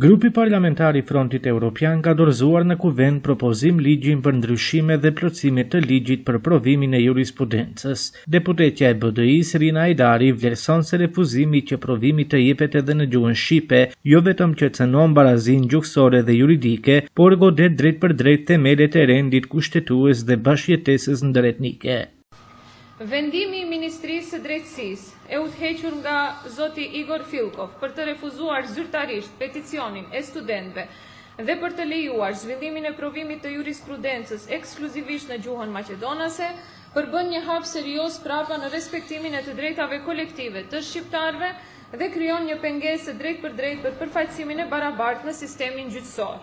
Grupi parlamentar I Frontit Evropian ka dorëzuar në Kuvend propozim ligjin për ndryshime dhe plotësimit të ligjit për provimin e jurisprudencës. Deputetja e BDI-s Rina Ajdari vlerëson se refuzimi që provimi të jepet edhe në gjuhën shqipe, jo vetëm që cënon barazinë gjukësore dhe juridike, por godet drejt për drejt themelet e rendit kushtetues dhe bashkëjetesës ndëretnike. Vendimi I Ministrisë së Drejtësisë e udhëhequr nga zoti Igor Filkov për të refuzuar zyrtarisht peticionin e studentëve dhe për të lejuar zhvillimin e provimit të jurisprudencës ekskluzivisht në gjuhën maqedonase, përbën një hap serioz prapa në respektimin e të drejtave kolektive të shqiptarëve dhe krijon një pengesë drejt për përfaqësimin e barabartë në sistemin gjyqësor.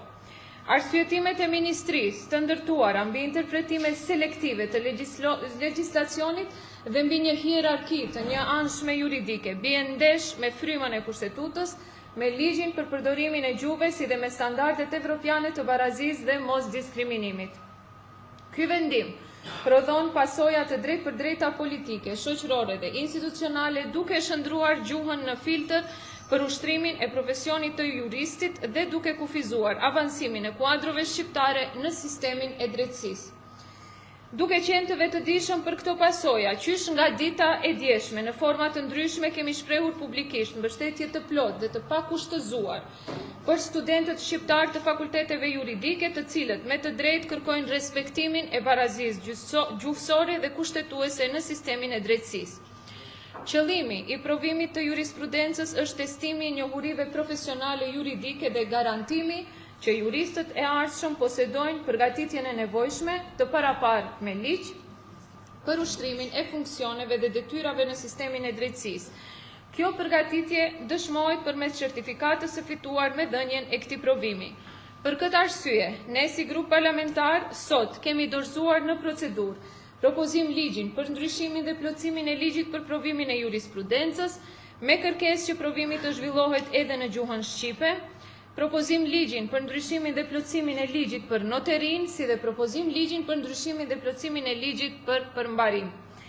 Arsyetimet e Ministrisë të ndërtuara mbi interpretime selektive të legjislacionit dhe mbi një hierarki të një anshme juridike bien ndesh me frymën e kushtetutës, me ligjin për përdorimin e gjuhëve si dhe me standardet evropiane të barazisë dhe mos diskriminimit. Ky vendim prodhon pasoja të drejt për drejta politike, shoqërore dhe institucionale duke shndruar gjuhën në filtër për ushtrimin e profesionit të juristit dhe duke kufizuar avansimin e kuadrove shqiptare në sistemin e drejtësisë. Duke qenë të vetëdijshëm për këto pasoja, qysh nga dita e djeshme në forma të ndryshme kemi shprehur publikisht mbështetje të plotë dhe të pakushtëzuar për studentët shqiptar të fakulteteve juridike, të cilët me të drejtë kërkojnë respektimin e barazisë gjuhësore dhe kushtetuese në sistemin e drejtësisë. Qëllimi I provimit të jurisprudencës është testimi I njohurive profesionale juridike dhe garantimi që juristët e ardhshëm posedojnë përgatitjen e nevojshme të paraparë me ligj për ushtrimin e funksioneve dhe detyrave në sistemin e drejtësisë. Kjo përgatitje dëshmohet përmes certifikatës së fituar me dhënien e këtij provimi. Për këtë arsye, ne si grup parlamentar sot kemi dorëzuar në procedurë propozim ligjin për ndryshimin dhe plotësimin e ligjit për provimin e jurisprudencës, me kërkesë që provimi të zhvillohet edhe në gjuhën shqipe, propozim ligjin për ndryshimin dhe plotësimin e ligjit për noterinë, si dhe propozim ligjin për ndryshimin dhe plotësimin e ligjit për përmbarinë.